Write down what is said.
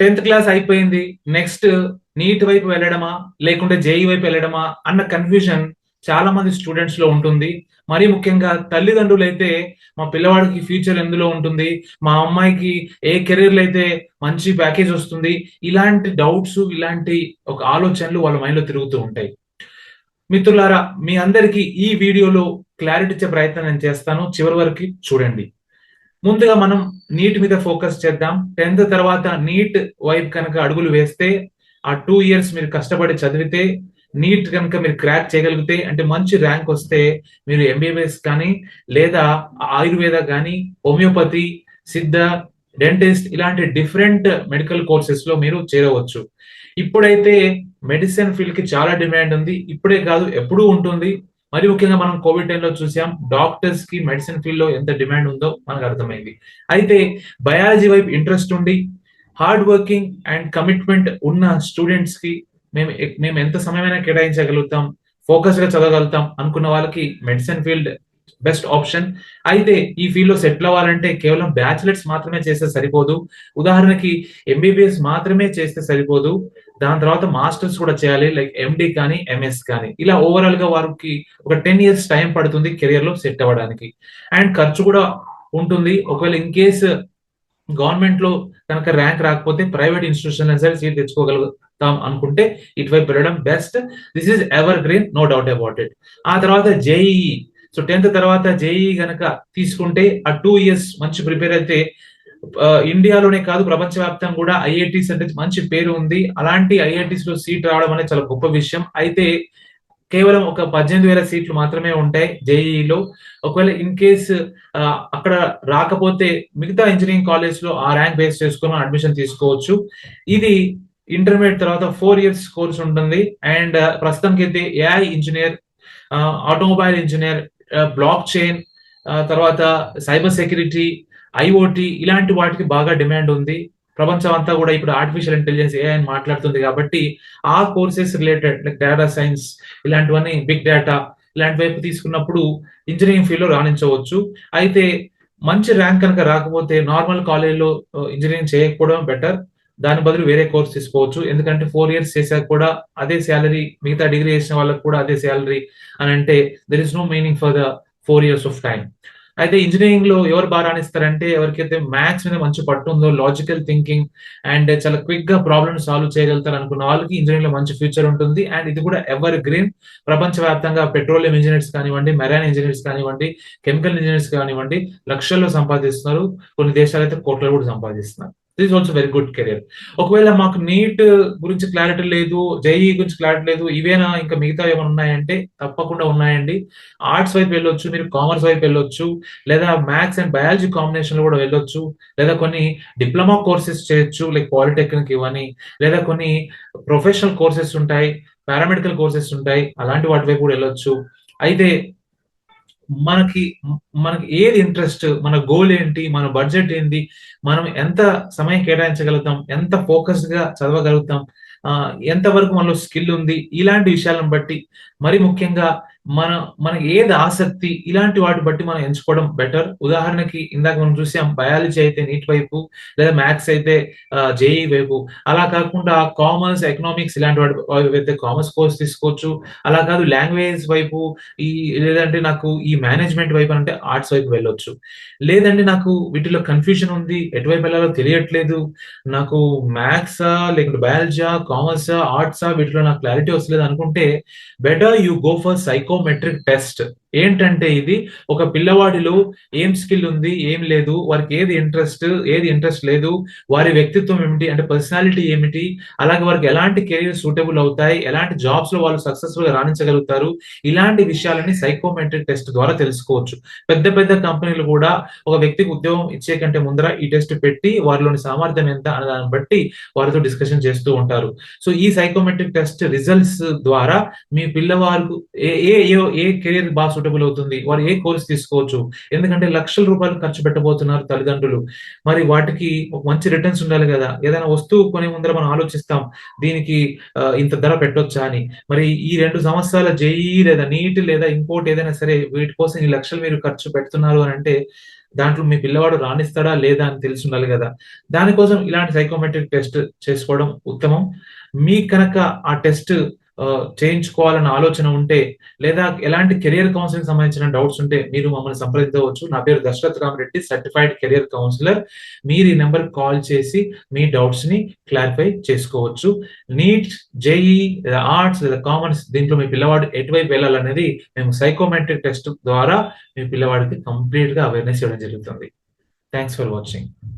10th class అయిపోయింది. Next neat వైపు వెళ్ళడమా? లేకుంటే జేఈ వైపు వెళ్ళడమా? అన్న కన్‌ఫ్యూజన్ చాలా మంది స్టూడెంట్స్ లో ఉంటుంది. మరీ ముఖ్యంగా తల్లిదండ్రులైతే మా పిల్లవాడికి ఫ్యూచర్ ఎందులో ఉంటుంది? మా అమ్మాయికి ఏ కెరియర్‌లో అయితే మంచి ప్యాకేజ్ వస్తుంది? ఇలాంటి డౌట్స్, ఇలాంటి ఒక ఆలోచనలు వాళ్ళ మైండ్‌లో తిరుగుతూ ఉంటాయి. మిత్రులారా, మీ అందరికీ ఈ వీడియోలో క్లారిటీ ఇచ్చే ప్రయత్నం నేను చేస్తాను. చివరి వరకు చూడండి. ముందుగా మనం నీట్ మీద ఫోకస్ చేద్దాం. 10th తర్వాత నీట్ వైపు కనుక అడుగులు వేస్తే, ఆ 2 ఇయర్స్ మీరు కష్టపడి చదివితే, నీట్ కనుక మీరు క్రాక్ చేయగలిగితే, అంటే మంచి ర్యాంక్ వస్తే, మీరు ఎంబీబీఎస్ కానీ, లేదా ఆయుర్వేద గానీ, హోమియోపతి, సిద్ధ, డెంటిస్ట్ ఇలాంటి డిఫరెంట్ మెడికల్ కోర్సెస్ లో మీరు చేరవచ్చు. ఇప్పుడైతే మెడిసిన్ ఫీల్డ్ కి చాలా డిమాండ్ ఉంది. ఇప్పుడే కాదు, ఎప్పుడూ ఉంటుంది. మరి ముఖ్యంగా మనం కోవిడ్ టైంలో చూసాం. డాక్టర్స్ కి మెడిసిన్ ఫీల్డ్ లో ఎంత డిమాండ్ ఉందో మనకు అర్థమైంది. అయితే బయాలజీ వైపు ఇంట్రెస్ట్ ఉండి హార్డ్ వర్కింగ్ అండ్ కమిట్మెంట్ ఉన్న స్టూడెంట్స్ కి మేము ఎంత సమయమైనా కేటాయించగలుగుతాం, ఫోకస్ గా చదవగలుగుతాం అనుకున్న వాళ్ళకి మెడిసిన్ ఫీల్డ్ బెస్ట్ ఆప్షన్. అయితే ఈ ఫీల్డ్ లో సెటిల్ అవ్వాలంటే కేవలం బ్యాచిలర్స్ మాత్రమే చేస్తే సరిపోదు. ఉదాహరణకి ఎంబీబీఎస్ మాత్రమే చేస్తే సరిపోదు. దాని తర్వాత మాస్టర్స్ కూడా చేయాలి, లైక్ ఎండి కానీ ఎంఎస్ కానీ. ఇలా ఓవరాల్ గా వారికి ఒక 10 ఇయర్స్ టైం పడుతుంది కెరియర్ లో సెట్ అవ్వడానికి. అండ్ ఖర్చు కూడా ఉంటుంది. ఒకవేళ ఇన్ కేస్ గవర్నమెంట్ లో కనుక ర్యాంక్ రాకపోతే ప్రైవేట్ ఇన్స్టిట్యూషన్ సరే సీట్ తెచ్చుకోగలుగుతాం అనుకుంటే ఇటువైపు వెళ్ళడం best. This is evergreen, no doubt about it. ఆ తర్వాత జేఈఈ. సో 10th తర్వాత జేఈఈ గనక తీసుకుంటే ఆ 2 ఇయర్స్ మంచి ప్రిపేర్ అయితే ఇండియాలోనే కాదు ప్రపంచవ్యాప్తంగా కూడా ఐఐటీస్ అంటే మంచి పేరు ఉంది. అలాంటి ఐఐటీస్ లో సీట్ రావడం అనేది చాలా గొప్ప విషయం. అయితే కేవలం ఒక 18,000 సీట్లు మాత్రమే ఉంటాయి జేఈఈలో. ఒకవేళ ఇన్ కేస్ అక్కడ రాకపోతే మిగతా ఇంజనీరింగ్ కాలేజ్ లో ఆ ర్యాంక్ బేస్ చేసుకుని అడ్మిషన్ తీసుకోవచ్చు. ఇది ఇంటర్మీడియట్ తర్వాత 4 ఇయర్స్ కోర్స్ ఉంటుంది. అండ్ ప్రస్తుతానికి అయితే AI engineer, automobile engineer, block chain, తర్వాత సైబర్ సెక్యూరిటీ, ఐఓటి ఇలాంటి వాటికి బాగా డిమాండ్ ఉంది. ప్రపంచం అంతా కూడా ఇప్పుడు ఆర్టిఫిషియల్ ఇంటెలిజెన్స్ ఏఐ అని మాట్లాడుతుంది కాబట్టి ఆ courses related like data science ఇలాంటివన్నీ, బిగ్ డేటా ఇలాంటి వైపు తీసుకున్నప్పుడు ఇంజనీరింగ్ ఫీల్డ్ లో రాణించవచ్చు. అయితే మంచి ర్యాంక్ కనుక రాకపోతే నార్మల్ కాలేజీలో ఇంజనీరింగ్ చేయకపోవడం బెటర్. దాని బదులు వేరే కోర్స్ తీసుకోవచ్చు. ఎందుకంటే 4 ఇయర్స్ చేశాక కూడా అదే శాలరీ, మిగతా డిగ్రీ చేసిన వాళ్ళకి కూడా అదే శాలరీ అని అంటే there is no meaning for the 4 years of time. అయితే ఇంజనీరింగ్ లో ఎవరు బాగా రాణిస్తారంటే ఎవరికైతే మ్యాథ్స్ మీద మంచి పట్టు ఉందో, లాజికల్ థింకింగ్ అండ్ చాలా క్విక్ గా ప్రాబ్లమ్ సాల్వ్ చేయగలుగుతారు అనుకున్న వాళ్ళకి ఇంజనీరింగ్ లో మంచి ఫ్యూచర్ ఉంటుంది. అండ్ ఇది కూడా ఎవర్ గ్రీన్. ప్రపంచ వ్యాప్తంగా పెట్రోలియం ఇంజనీర్స్ కానివ్వండి, మెరైన్ ఇంజనీర్స్ కానివ్వండి, కెమికల్ ఇంజనీర్స్ కానివ్వండి లక్షల్లో సంపాదిస్తున్నారు. కొన్ని దేశాలు అయితే కోట్లు కూడా సంపాదిస్తున్నారు. This also very good career. ఒకవేళ మాకు నీట్ గురించి క్లారిటీ లేదు, జేఈ గురించి క్లారిటీ లేదు, ఇవేనా ఇంకా మిగతా ఏమైనా ఉన్నాయంటే తప్పకుండా ఉన్నాయండి. ఆర్ట్స్ వైపు వెళ్ళొచ్చు, మీరు కామర్స్ వైపు వెళ్ళొచ్చు, లేదా మ్యాథ్స్ అండ్ బయాలజీ కాంబినేషన్ లో కూడా వెళ్ళొచ్చు, లేదా కొన్ని డిప్లొమా కోర్సెస్ చేయొచ్చు లైక్ పాలిటెక్నిక్ ఇవన్నీ, లేదా కొన్ని ప్రొఫెషనల్ కోర్సెస్ ఉంటాయి, పారామెడికల్ కోర్సెస్ ఉంటాయి, అలాంటి వాటి వైపు కూడా వెళ్ళొచ్చు. అయితే మనకి మనకి ఏది ఇంట్రెస్ట్, మన గోల్ ఏంటి, మన బడ్జెట్ ఏంటి, మనం ఎంత సమయం కేటాయించగలుగుతాం, ఎంత ఫోకస్డ్ గా చదవగలుగుతాం, ఎంత వరకు మనలో స్కిల్ ఉంది, ఇలాంటి విషయాలను బట్టి, మరి ముఖ్యంగా మన మనకి ఏది ఆసక్తి, ఇలాంటి వాటి బట్టి మనం ఎంచుకోవడం బెటర్. ఉదాహరణకి ఇందాక మనం చూసాం బయాలజీ అయితే నీట్ వైపు, లేదా మ్యాథ్స్ అయితే జేఈ వైపు. అలా కాకుండా కామర్స్, ఎకనామిక్స్ ఇలాంటి వాటి అయితే కామర్స్ కోర్స్ తీసుకోవచ్చు. అలా కాదు లాంగ్వేజ్ వైపు, ఈ లేదంటే నాకు ఈ మేనేజ్మెంట్ వైపు అంటే ఆర్ట్స్ వైపు వెళ్ళొచ్చు. లేదంటే నాకు వీటిలో కన్ఫ్యూజన్ ఉంది, ఎటువైపు వెళ్ళాలో తెలియట్లేదు, నాకు మ్యాథ్సా లేకుంటే బయాలజీయా, కామర్సా, ఆర్ట్సా వీటిలో నాకు క్లారిటీ వస్తలేదు అనుకుంటే better you go for psychometric test. ఏంటంటే ఇది ఒక పిల్లవాడిలో ఏం స్కిల్ ఉంది, ఏం లేదు, వారికి ఏది ఇంట్రెస్ట్ లేదు, వారి వ్యక్తిత్వం ఏమిటి అంటే పర్సనాలిటీ ఏమిటి, అలాగే వారికి ఎలాంటి కెరీర్ సూటబుల్ అవుతాయి, ఎలాంటి జాబ్స్ లో వాళ్ళు సక్సెస్ఫుల్ గా రాణించగలుగుతారు, ఇలాంటి విషయాలని సైకోమెట్రిక్ టెస్ట్ ద్వారా తెలుసుకోవచ్చు. పెద్ద పెద్ద కంపెనీలు కూడా ఒక వ్యక్తికి ఉద్యోగం ఇచ్చే కంటే ముందర ఈ టెస్ట్ పెట్టి వారిలోని సామర్థ్యం ఎంత అనే దాన్ని బట్టి వారితో డిస్కషన్ చేస్తూ ఉంటారు. సో ఈ సైకోమెట్రిక్ టెస్ట్ రిజల్ట్స్ ద్వారా మీ పిల్లవారు ఏ ఏ ఏ కెరీర్ బాగా సూటబుల్ అవుతుంది, వారు ఏ కోర్స్ తీసుకోవచ్చు. ఎందుకంటే లక్షల రూపాయలు ఖర్చు పెట్టబోతున్నారు తల్లిదండ్రులు. మరి వాటికి ఒక మంచి రిటర్న్స్ ఉండాలి కదా. ఏదైనా వస్తువు కొనే ముందర మనం ఆలోచిస్తాం, దీనికి ఇంత ధర పెట్టొచ్చా అని. మరి ఈ 2 సంవత్సరాల జేఈ లేదా నీట్ లేదా ఇంకోటి ఏదైనా సరే వీటి కోసం ఈ లక్షలు మీరు ఖర్చు పెడుతున్నారు అని అంటే దాంట్లో మీ పిల్లవాడు రాణిస్తాడా లేదా అని తెలిసి ఉండాలి కదా! దానికోసం ఇలాంటి సైకోమెట్రిక్ టెస్ట్ చేసుకోవడం ఉత్తమం. మీకు కనుక ఆ టెస్ట్ చేయించుకోవాలన్న ఆలోచన ఉంటే, లేదా ఎలాంటి కెరియర్ కౌన్సెలింగ్ సంబంధించిన డౌట్స్ ఉంటే మీరు మమ్మల్ని సంప్రదించవచ్చు. నా పేరు Dashrath Rama Reddy, certified career councillor. మీరు ఈ నంబర్‌కి కాల్ చేసి మీ డౌట్స్‌ని క్లారిఫై చేసుకోవచ్చు. నీట్, జేఈఈ లేదా ఆర్ట్స్ లేదా కామర్స్ దీంట్లో మీ పిల్లవాడు ఎటువైపు వెళ్ళాలనేది మేము సైకోమెట్రిక్ టెస్ట్ ద్వారా మీ పిల్లవాడికి కంప్లీట్‌గా అవేర్‌నెస్ ఇవ్వడం జరుగుతుంది. Thanks for watching.